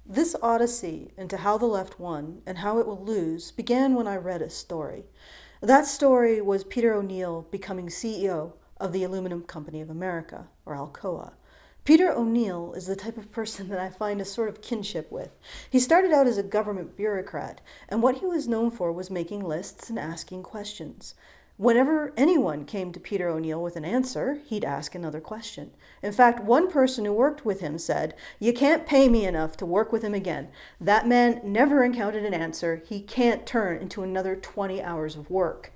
This odyssey into how the left won and how it will lose began when I read a story. That story was Peter O'Neill becoming CEO of the Aluminum Company of America, or Alcoa. Peter O'Neill is the type of person that I find a sort of kinship with. He started out as a government bureaucrat, and what he was known for was making lists and asking questions. Whenever anyone came to Peter O'Neill with an answer, he'd ask another question. In fact, one person who worked with him said, "You can't pay me enough to work with him again. That man never encountered an answer. He can't turn into another 20 hours of work."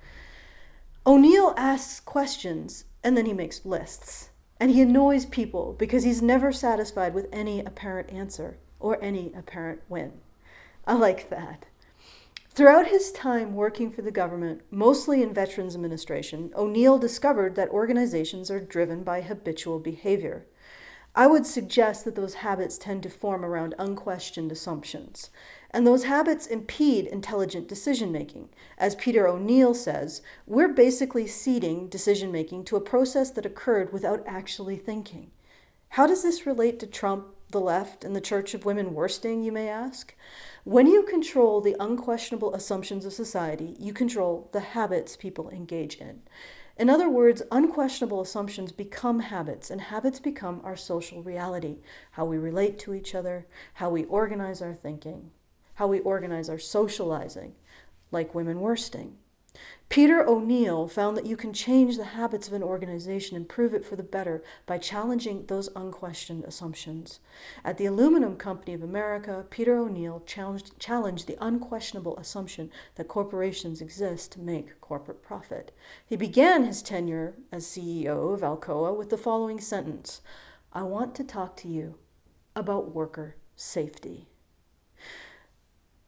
O'Neill asks questions, and then he makes lists. And he annoys people because he's never satisfied with any apparent answer or any apparent win. I like that. Throughout his time working for the government, mostly in Veterans Administration, O'Neill discovered that organizations are driven by habitual behavior. I would suggest that those habits tend to form around unquestioned assumptions. And those habits impede intelligent decision-making. As Peter O'Neill says, we're basically ceding decision-making to a process that occurred without actually thinking. How does this relate to Trump, the left, and the Church of Women worsting, you may ask? When you control the unquestionable assumptions of society, you control the habits people engage in. In other words, unquestionable assumptions become habits, and habits become our social reality, how we relate to each other, how we organize our thinking, how we organize our socializing, like women worsting. Peter O'Neill found that you can change the habits of an organization and improve it for the better by challenging those unquestioned assumptions. At the Aluminum Company of America, Peter O'Neill challenged the unquestionable assumption that corporations exist to make corporate profit. He began his tenure as CEO of Alcoa with the following sentence: "I want to talk to you about worker safety."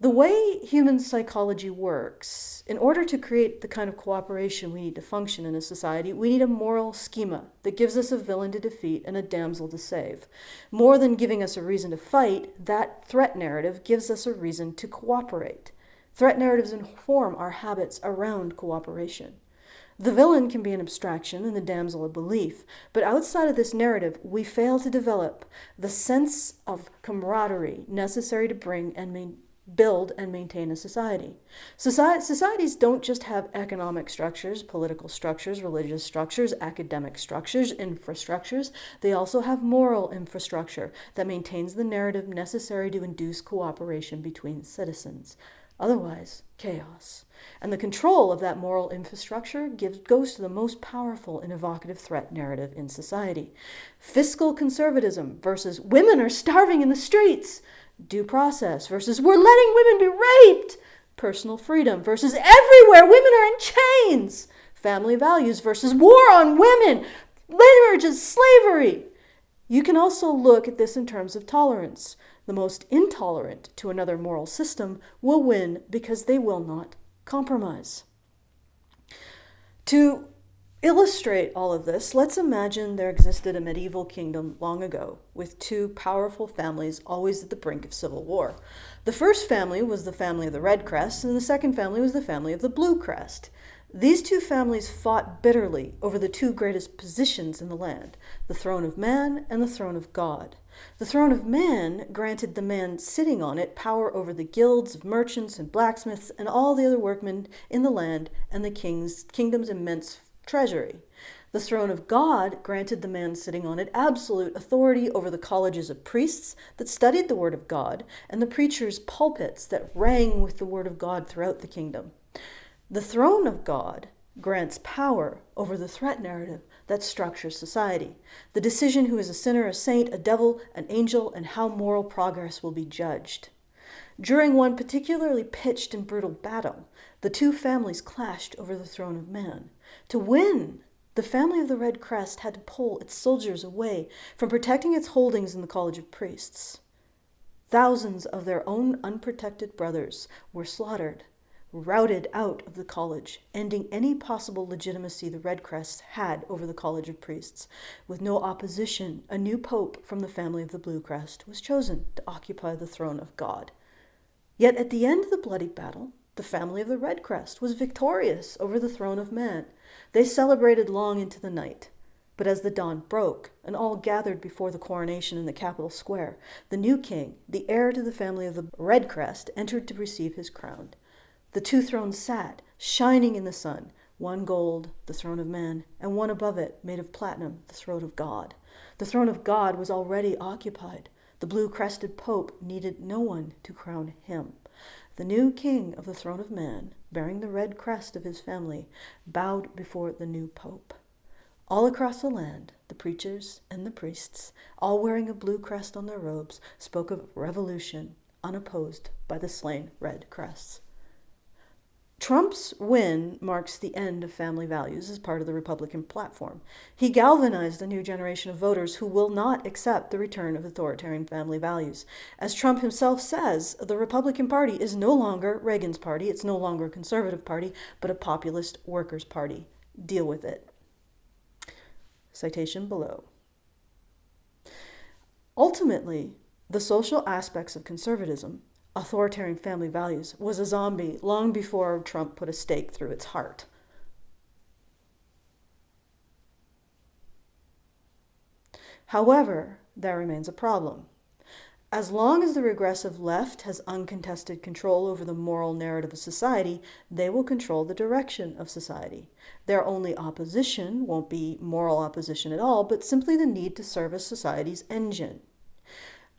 The way human psychology works, in order to create the kind of cooperation we need to function in a society, we need a moral schema that gives us a villain to defeat and a damsel to save. More than giving us a reason to fight, that threat narrative gives us a reason to cooperate. Threat narratives inform our habits around cooperation. The villain can be an abstraction and the damsel a belief, but outside of this narrative, we fail to develop the sense of camaraderie necessary to build and maintain a society. Societies don't just have economic structures, political structures, religious structures, academic structures, infrastructures. They also have moral infrastructure that maintains the narrative necessary to induce cooperation between citizens. Otherwise, chaos. And the control of that moral infrastructure goes to the most powerful and evocative threat narrative in society. Fiscal conservatism versus women are starving in the streets. Due process versus we're letting women be raped. Personal freedom versus everywhere women are in chains. Family values versus war on women. Marriage is slavery. You can also look at this in terms of tolerance. The most intolerant to another moral system will win because they will not compromise. To illustrate all of this, let's imagine there existed a medieval kingdom long ago with two powerful families always at the brink of civil war. The first family was the family of the Red Crest, and the second family was the family of the Blue Crest. These two families fought bitterly over the two greatest positions in the land, the throne of man and the throne of God. The throne of man granted the man sitting on it power over the guilds of merchants and blacksmiths and all the other workmen in the land and the kingdom's immense treasury. The throne of God granted the man sitting on it absolute authority over the colleges of priests that studied the word of God and the preachers' pulpits that rang with the word of God throughout the kingdom. The throne of God grants power over the threat narrative that structures society, the decision who is a sinner, a saint, a devil, an angel, and how moral progress will be judged. During one particularly pitched and brutal battle, the two families clashed over the throne of man. To win, the family of the Red Crest had to pull its soldiers away from protecting its holdings in the College of Priests. Thousands of their own unprotected brothers were slaughtered, routed out of the college, ending any possible legitimacy the Red Crest had over the College of Priests. With no opposition, a new pope from the family of the Blue Crest was chosen to occupy the throne of God. Yet at the end of the bloody battle, the family of the Red Crest was victorious over the throne of man. They celebrated long into the night. But as the dawn broke, and all gathered before the coronation in the Capitol Square, the new king, the heir to the family of the Red Crest, entered to receive his crown. The two thrones sat, shining in the sun, one gold, the throne of man, and one above it, made of platinum, the throne of God. The throne of God was already occupied. The blue-crested pope needed no one to crown him. The new king of the throne of man, bearing the red crest of his family, bowed before the new pope. All across the land, the preachers and the priests, all wearing a blue crest on their robes, spoke of revolution, unopposed by the slain red crests. Trump's win marks the end of family values as part of the Republican platform. He galvanized a new generation of voters who will not accept the return of authoritarian family values. As Trump himself says, the Republican Party is no longer Reagan's party, it's no longer a conservative party, but a populist workers' party. Deal with it. Citation below. Ultimately, the social aspects of conservatism, authoritarian family values, was a zombie long before Trump put a stake through its heart. However, there remains a problem. As long as the regressive left has uncontested control over the moral narrative of society, they will control the direction of society. Their only opposition won't be moral opposition at all, but simply the need to service society's engine.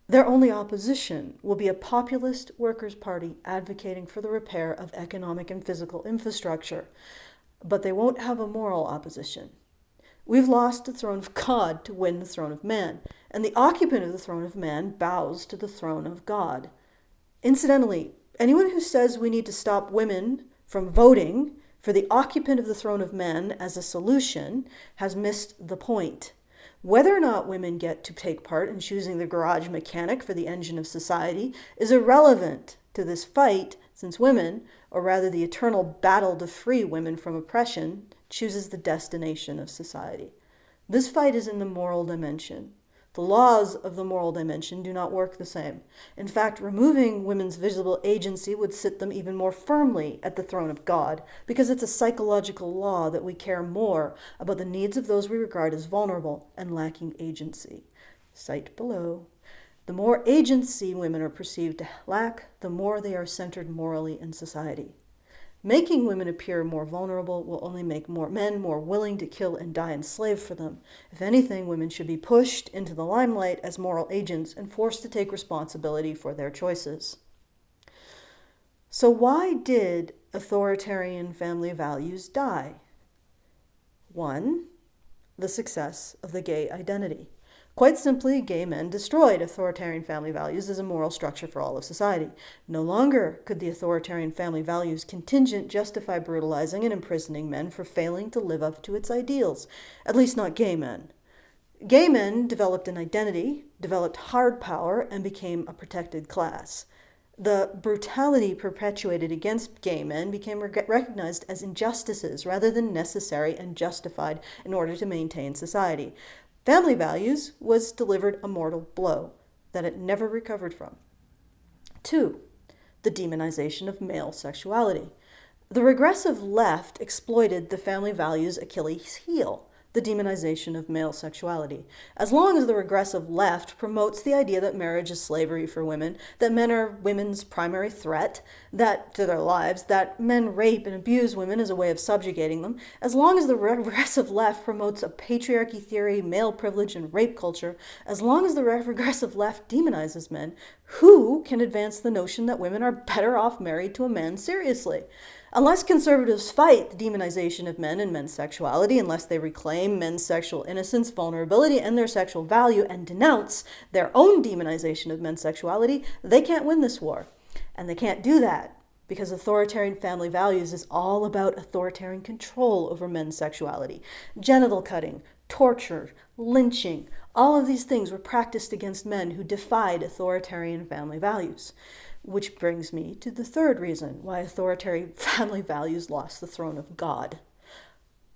Their only opposition will be a populist workers' party advocating for the repair of economic and physical infrastructure, but they won't have a moral opposition. We've lost the throne of God to win the throne of man, and the occupant of the throne of man bows to the throne of God. Incidentally, anyone who says we need to stop women from voting for the occupant of the throne of man as a solution has missed the point. Whether or not women get to take part in choosing the garage mechanic for the engine of society is irrelevant to this fight, since women, or rather the eternal battle to free women from oppression, chooses the destination of society. This fight is in the moral dimension. The laws of the moral dimension do not work the same. In fact, removing women's visible agency would sit them even more firmly at the throne of God, because it's a psychological law that we care more about the needs of those we regard as vulnerable and lacking agency. Cite below. The more agency women are perceived to lack, the more they are centered morally in society. Making women appear more vulnerable will only make more men more willing to kill and die enslaved for them. If anything, women should be pushed into the limelight as moral agents and forced to take responsibility for their choices. So why did authoritarian family values die? 1. The success of the gay identity. Quite simply, gay men destroyed authoritarian family values as a moral structure for all of society. No longer could the authoritarian family values contingent justify brutalizing and imprisoning men for failing to live up to its ideals, at least not gay men. Gay men developed an identity, developed hard power, and became a protected class. The brutality perpetuated against gay men became recognized as injustices rather than necessary and justified in order to maintain society. Family values was delivered a mortal blow that it never recovered from. 2. The demonization of male sexuality. The regressive left exploited the family values' Achilles heel, the demonization of male sexuality. As long as the regressive left promotes the idea that marriage is slavery for women, that men are women's primary threat to their lives, that men rape and abuse women as a way of subjugating them, as long as the regressive left promotes a patriarchy theory, male privilege, and rape culture, as long as the regressive left demonizes men, who can advance the notion that women are better off married to a man seriously? Unless conservatives fight the demonization of men and men's sexuality, unless they reclaim men's sexual innocence, vulnerability, and their sexual value, and denounce their own demonization of men's sexuality, they can't win this war. And they can't do that because authoritarian family values is all about authoritarian control over men's sexuality. Genital cutting, torture, lynching, all of these things were practiced against men who defied authoritarian family values. Which brings me to the third reason why authoritarian family values lost the throne of God.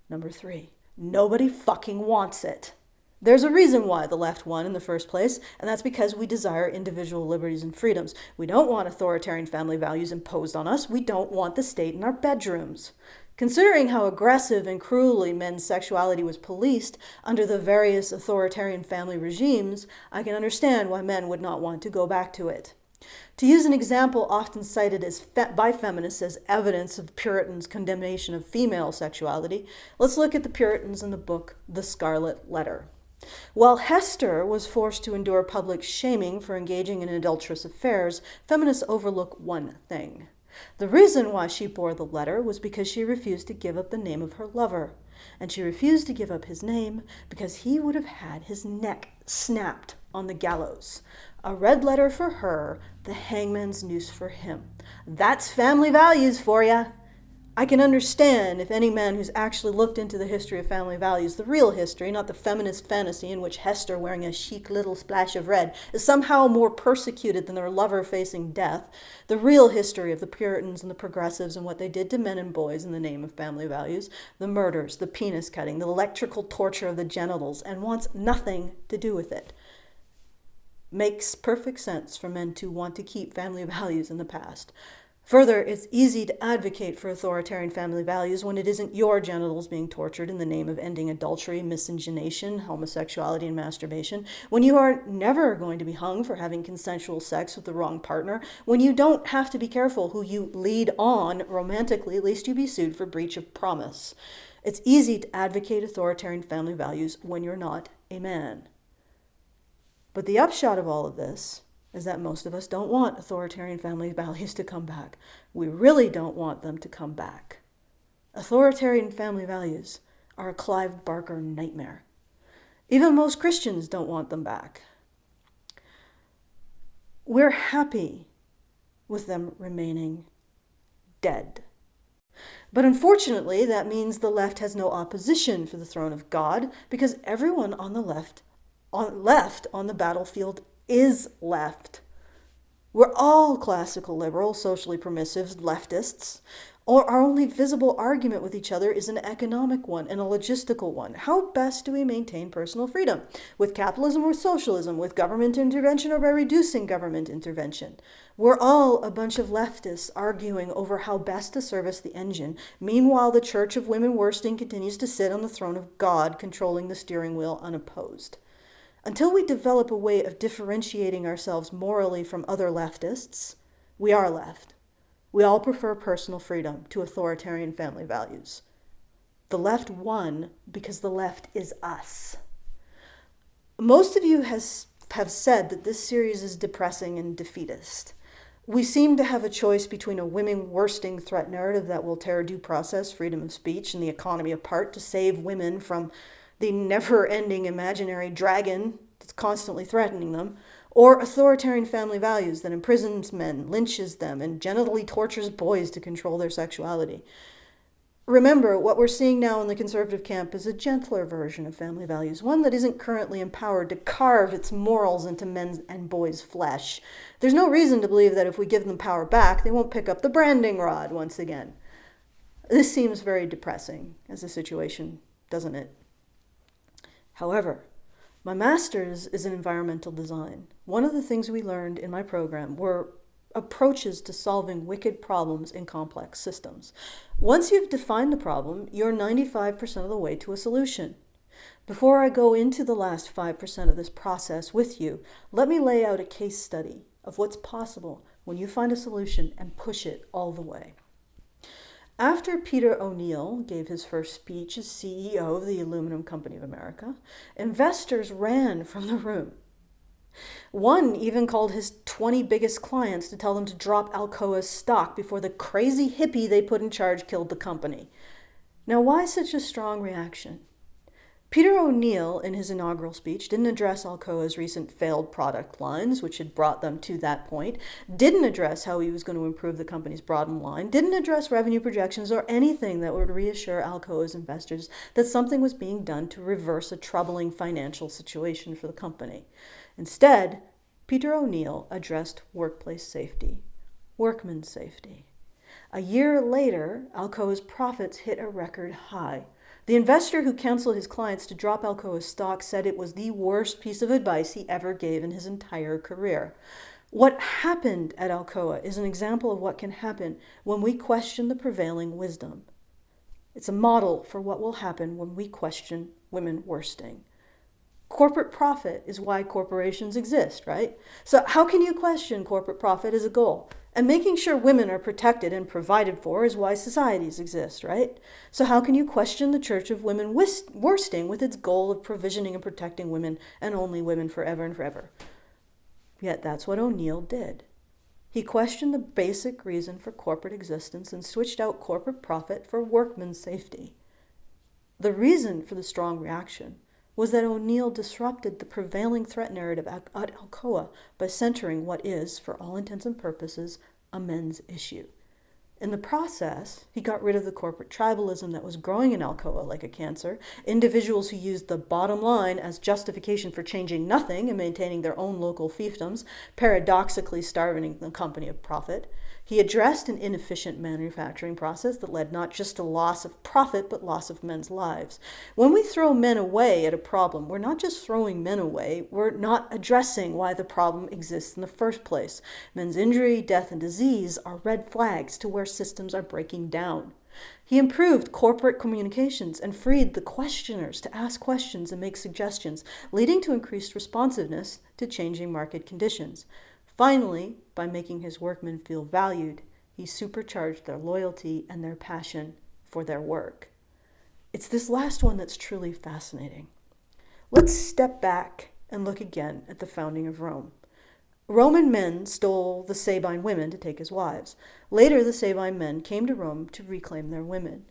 Number 3, nobody fucking wants it. There's a reason why the left won in the first place, and that's because we desire individual liberties and freedoms. We don't want authoritarian family values imposed on us. We don't want the state in our bedrooms. Considering how aggressive and cruelly men's sexuality was policed under the various authoritarian family regimes, I can understand why men would not want to go back to it. To use an example often cited by feminists as evidence of Puritans' condemnation of female sexuality, let's look at the Puritans in the book The Scarlet Letter. While Hester was forced to endure public shaming for engaging in adulterous affairs, feminists overlook one thing. The reason why she bore the letter was because she refused to give up the name of her lover. And she refused to give up his name because he would have had his neck snapped on the gallows. A red letter for her, the hangman's noose for him. That's family values for ya. I can understand if any man who's actually looked into the history of family values, the real history, not the feminist fantasy in which Hester, wearing a chic little splash of red, is somehow more persecuted than her lover facing death, the real history of the Puritans and the progressives and what they did to men and boys in the name of family values, the murders, the penis cutting, the electrical torture of the genitals, and wants nothing to do with it. Makes perfect sense for men to want to keep family values in the past. Further, it's easy to advocate for authoritarian family values when it isn't your genitals being tortured in the name of ending adultery, miscegenation, homosexuality, and masturbation, when you are never going to be hung for having consensual sex with the wrong partner, when you don't have to be careful who you lead on romantically, lest you be sued for breach of promise. It's easy to advocate authoritarian family values when you're not a man. But the upshot of all of this is that most of us don't want authoritarian family values to come back. We really don't want them to come back. Authoritarian family values are a Clive Barker nightmare. Even most Christians don't want them back. We're happy with them remaining dead. But unfortunately, that means the left has no opposition for the throne of God, because everyone on the left on the battlefield is left. We're all classical liberals, socially permissives, leftists, or our only visible argument with each other is an economic one and a logistical one. How best do we maintain personal freedom? With capitalism or socialism? With government intervention or by reducing government intervention? We're all a bunch of leftists arguing over how best to service the engine. Meanwhile, the Church of Women Worsting continues to sit on the throne of God, controlling the steering wheel unopposed. Until we develop a way of differentiating ourselves morally from other leftists, we are left. We all prefer personal freedom to authoritarian family values. The left won because the left is us. Most of you have said that this series is depressing and defeatist. We seem to have a choice between a women worsting threat narrative that will tear due process, freedom of speech, and the economy apart to save women from the never-ending imaginary dragon that's constantly threatening them, or authoritarian family values that imprisons men, lynches them, and genitally tortures boys to control their sexuality. Remember, what we're seeing now in the conservative camp is a gentler version of family values, one that isn't currently empowered to carve its morals into men's and boys' flesh. There's no reason to believe that if we give them power back, they won't pick up the branding rod once again. This seems very depressing as a situation, doesn't it? However, my master's is in environmental design. One of the things we learned in my program were approaches to solving wicked problems in complex systems. Once you've defined the problem, you're 95% of the way to a solution. Before I go into the last 5% of this process with you, let me lay out a case study of what's possible when you find a solution and push it all the way. After Peter O'Neill gave his first speech as CEO of the Aluminum Company of America, investors ran from the room. One even called his 20 biggest clients to tell them to drop Alcoa's stock before the crazy hippie they put in charge killed the company. Now, why such a strong reaction? Peter O'Neill, in his inaugural speech, didn't address Alcoa's recent failed product lines, which had brought them to that point, didn't address how he was going to improve the company's bottom line, didn't address revenue projections or anything that would reassure Alcoa's investors that something was being done to reverse a troubling financial situation for the company. Instead, Peter O'Neill addressed workplace safety, workmen's safety. A year later, Alcoa's profits hit a record high. The investor who counseled his clients to drop Alcoa's stock said it was the worst piece of advice he ever gave in his entire career. What happened at Alcoa is an example of what can happen when we question the prevailing wisdom. It's a model for what will happen when we question women worsting. Corporate profit is why corporations exist, right? So how can you question corporate profit as a goal? And making sure women are protected and provided for is why societies exist, right? So how can you question the Church of Women Worsting with its goal of provisioning and protecting women and only women forever and forever? Yet that's what O'Neill did. He questioned the basic reason for corporate existence and switched out corporate profit for workmen's safety. The reason for the strong reaction was that O'Neill disrupted the prevailing threat narrative at Alcoa by centering what is, for all intents and purposes, a men's issue. In the process, he got rid of the corporate tribalism that was growing in Alcoa like a cancer, individuals who used the bottom line as justification for changing nothing and maintaining their own local fiefdoms, paradoxically starving the company of profit. He addressed an inefficient manufacturing process that led not just to loss of profit, but loss of men's lives. When we throw men away at a problem, we're not just throwing men away, we're not addressing why the problem exists in the first place. Men's injury, death, and disease are red flags to where systems are breaking down. He improved corporate communications and freed the questioners to ask questions and make suggestions, leading to increased responsiveness to changing market conditions. Finally, by making his workmen feel valued, he supercharged their loyalty and their passion for their work. It's this last one that's truly fascinating. Let's step back and look again at the founding of Rome. Roman men stole the Sabine women to take as wives. Later, the Sabine men came to Rome to reclaim their women.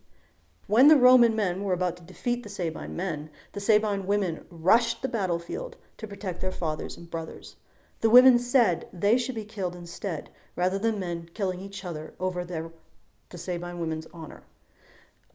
When the Roman men were about to defeat the Sabine men, the Sabine women rushed the battlefield to protect their fathers and brothers. The women said they should be killed instead, rather than men killing each other over the Sabine women's honor.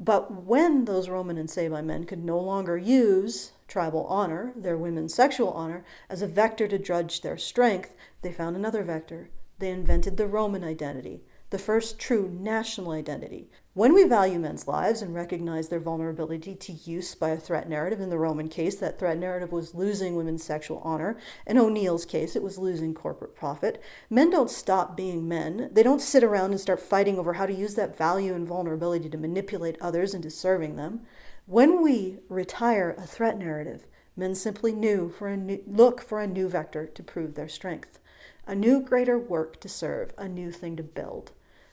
But when those Roman and Sabine men could no longer use tribal honor, their women's sexual honor, as a vector to judge their strength, they found another vector. They invented the Roman identity, the first true national identity. When we value men's lives and recognize their vulnerability to use by a threat narrative, in the Roman case, that threat narrative was losing women's sexual honor. In O'Neill's case, it was losing corporate profit. Men don't stop being men. They don't sit around and start fighting over how to use that value and vulnerability to manipulate others into serving them. When we retire a threat narrative, men simply look for a new vector to prove their strength, a new greater work to serve, a new thing to build.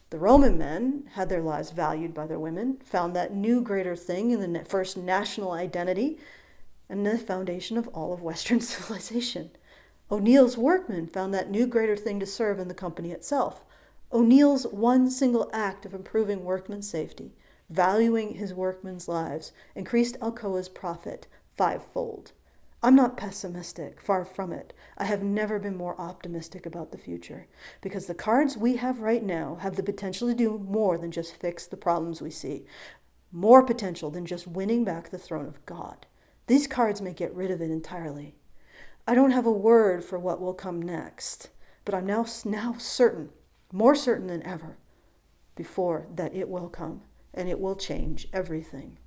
The Roman men had their lives valued by their women, found that new greater thing in the first national identity, and the foundation of all of Western civilization. O'Neill's workmen found that new greater thing to serve in the company itself. O'Neill's one single act of improving workmen's safety, valuing his workmen's lives, increased Alcoa's profit fivefold. I'm not pessimistic, far from it. I have never been more optimistic about the future, because the cards we have right now have the potential to do more than just fix the problems we see, more potential than just winning back the throne of God. These cards may get rid of it entirely. I don't have a word for what will come next, but I'm now certain, more certain than ever before, that it will come, and it will change everything.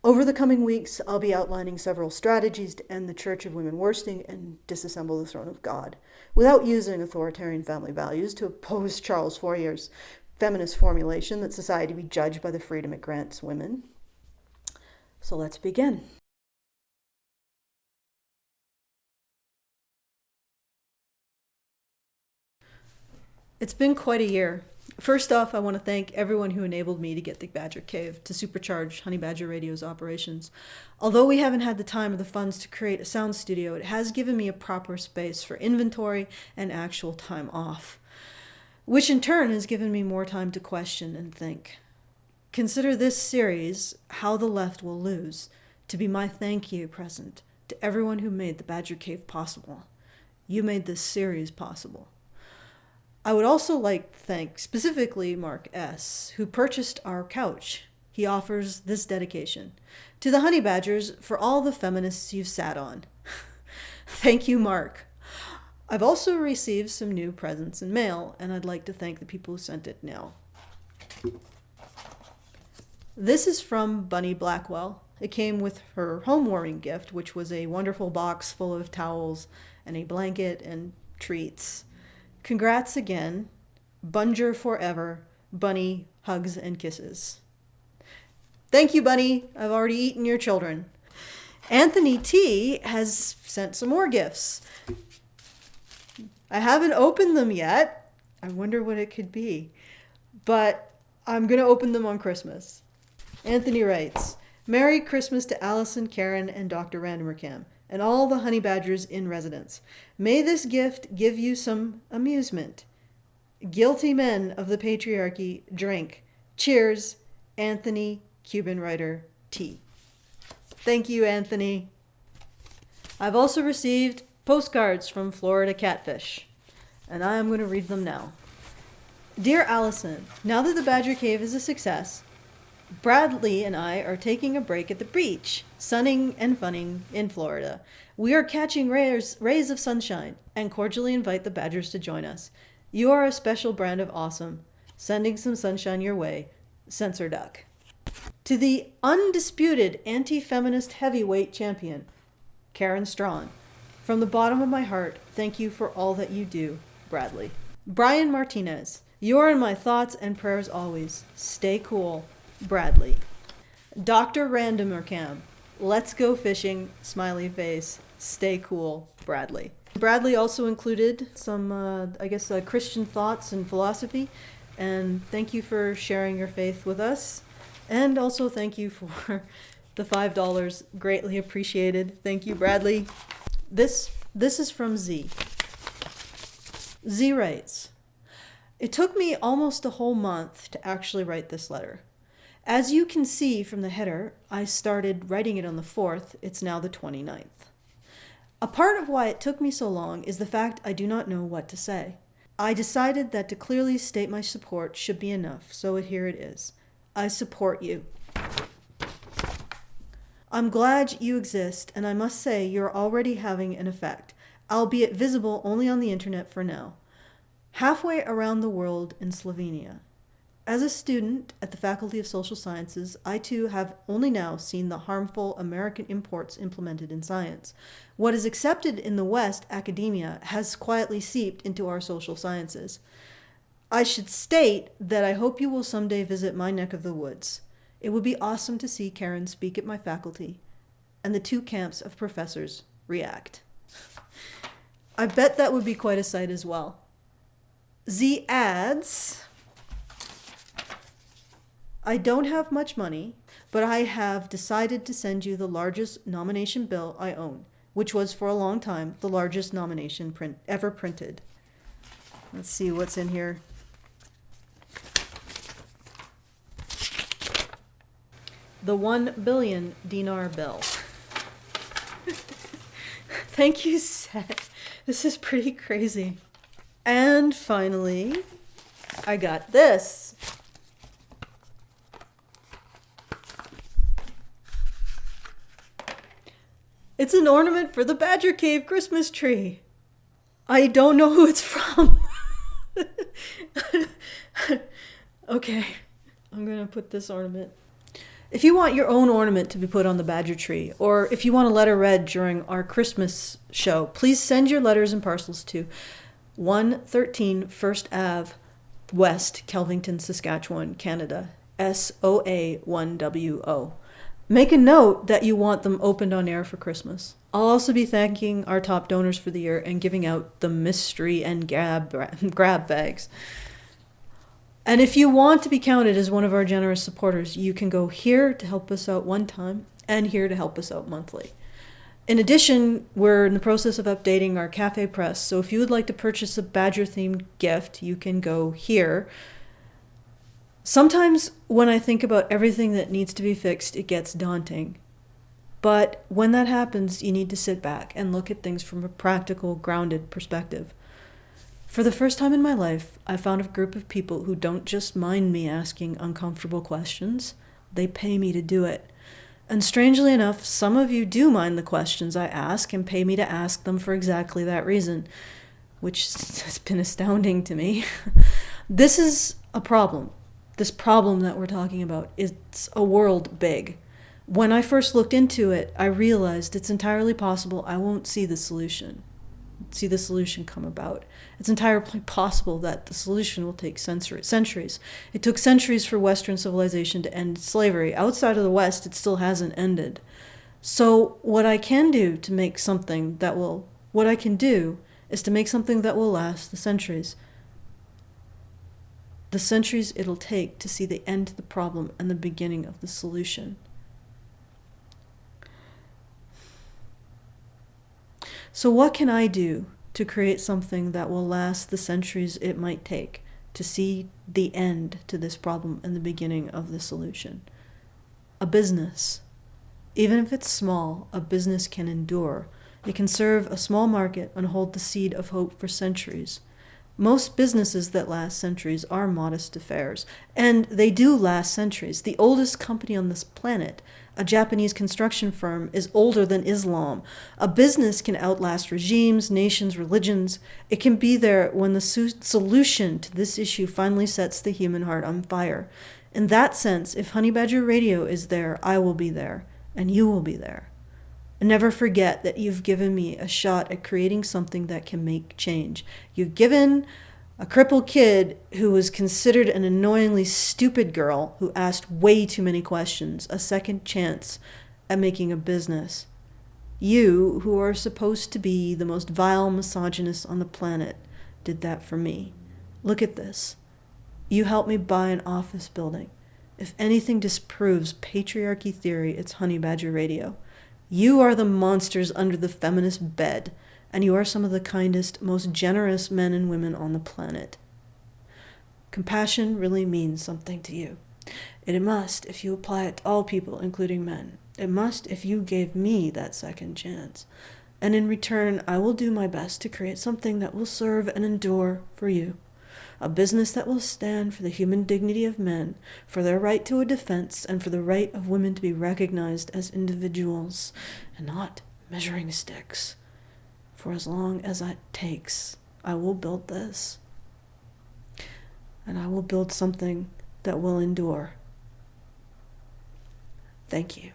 Over the coming weeks, I'll be outlining several strategies to end the Church of Women Worsting and disassemble the throne of God, without using authoritarian family values to oppose Charles Fourier's feminist formulation that society be judged by the freedom it grants women. So let's begin. It's been quite a year. First off, I want to thank everyone who enabled me to get the Badger Cave to supercharge Honey Badger Radio's operations. Although we haven't had the time or the funds to create a sound studio, it has given me a proper space for inventory and actual time off, which in turn has given me more time to question and think. Consider this series, How the Left Will Lose, to be my thank you present to everyone who made the Badger Cave possible. You made this series possible. I would also like to thank specifically Mark S., who purchased our couch. He offers this dedication to the Honey Badgers for all the feminists you've sat on. Thank you, Mark. I've also received some new presents in mail, and I'd like to thank the people who sent it now. This is from Bunny Blackwell. It came with her homewarming gift, which was a wonderful box full of towels and a blanket and treats. Congrats again. Bunger forever. Bunny, hugs and kisses. Thank you, Bunny. I've already eaten your children. Anthony T has sent some more gifts. I haven't opened them yet. I wonder what it could be. But I'm going to open them on Christmas. Anthony writes, Merry Christmas to Allison, Karen, and Dr. Randomercam, and all the honey badgers in residence. May this gift give you some amusement. Guilty men of the patriarchy, drink. Cheers, Anthony, Cuban writer, T. Thank you, Anthony. I've also received postcards from Florida Catfish, and I am going to read them now. Dear Allison, now that the Badger Cave is a success, Bradley and I are taking a break at the beach, sunning and funning in Florida. We are catching rays of sunshine and cordially invite the Badgers to join us. You are a special brand of awesome. Sending some sunshine your way, Censor Duck. To the undisputed anti-feminist heavyweight champion, Karen Strawn. From the bottom of my heart, thank you for all that you do, Bradley. Brian Martinez. You are in my thoughts and prayers always. Stay cool, Bradley. Dr. Randomercam. Let's go fishing, smiley face. Stay cool, Bradley. Bradley also included some, Christian thoughts and philosophy. And thank you for sharing your faith with us. And also thank you for the $5. Greatly appreciated. Thank you, Bradley. This is from Z. Z writes, It took me almost a whole month to actually write this letter. As you can see from the header, I started writing it on the 4th. It's now the 29th. A part of why it took me so long is the fact I do not know what to say. I decided that to clearly state my support should be enough, so here it is. I support you. I'm glad you exist, and I must say you're already having an effect, albeit visible only on the internet for now. Halfway around the world in Slovenia. As a student at the Faculty of Social Sciences, I too have only now seen the harmful American imports implemented in science. What is accepted in the West academia has quietly seeped into our social sciences. I should state that I hope you will someday visit my neck of the woods. It would be awesome to see Karen speak at my faculty, and the two camps of professors react. I bet that would be quite a sight as well. Z adds, I don't have much money, but I have decided to send you the largest nomination bill I own, which was for a long time the largest nomination ever printed. Let's see what's in here. The 1 billion dinar bill. Thank you, Seth. This is pretty crazy. And finally, I got this. It's an ornament for the Badger Cave Christmas tree. I don't know who it's from. Okay, I'm going to put this ornament. If you want your own ornament to be put on the Badger tree, or if you want a letter read during our Christmas show, please send your letters and parcels to 113 First Ave, West, Kelvington, Saskatchewan, Canada, SOA1WO. Make a note that you want them opened on air for Christmas. I'll also be thanking our top donors for the year and giving out the mystery and grab bags. And if you want to be counted as one of our generous supporters, you can go here to help us out one time and here to help us out monthly. In addition, we're in the process of updating our Cafe Press, so if you would like to purchase a Badger-themed gift, you can go here. Sometimes when I think about everything that needs to be fixed, it gets daunting. But when that happens, you need to sit back and look at things from a practical, grounded perspective. For the first time in my life, I found a group of people who don't just mind me asking uncomfortable questions, they pay me to do it. And strangely enough, some of you do mind the questions I ask and pay me to ask them for exactly that reason, which has been astounding to me. This is a problem. This problem that we're talking about, it's a world big. When I first looked into it, I realized it's entirely possible I won't see the solution. see the solution come about. It's entirely possible that the solution will take centuries. It took centuries for Western civilization to end slavery. Outside of the West, it still hasn't ended. So what I can do to make something that will, what I can do is to make something that will last the centuries. The centuries it'll take to see the end of the problem and the beginning of the solution. So what can I do to create something that will last the centuries it might take to see the end to this problem and the beginning of the solution? A business. Even if it's small, a business can endure. It can serve a small market and hold the seed of hope for centuries. Most businesses that last centuries are modest affairs, and they do last centuries. The oldest company on this planet, a Japanese construction firm, is older than Islam. A business can outlast regimes, nations, religions. It can be there when the solution to this issue finally sets the human heart on fire. In that sense, if Honey Badger Radio is there, I will be there, and you will be there. And never forget that you've given me a shot at creating something that can make change. You've given a crippled kid who was considered an annoyingly stupid girl who asked way too many questions a second chance at making a business. You, who are supposed to be the most vile misogynist on the planet, did that for me. Look at this. You helped me buy an office building. If anything disproves patriarchy theory, it's Honey Badger Radio. You are the monsters under the feminist bed, and you are some of the kindest, most generous men and women on the planet. Compassion really means something to you. It must if you apply it to all people, including men. It must if you gave me that second chance. And in return, I will do my best to create something that will serve and endure for you. A business that will stand for the human dignity of men, for their right to a defense, and for the right of women to be recognized as individuals and not measuring sticks. For as long as it takes, I will build this. And I will build something that will endure. Thank you.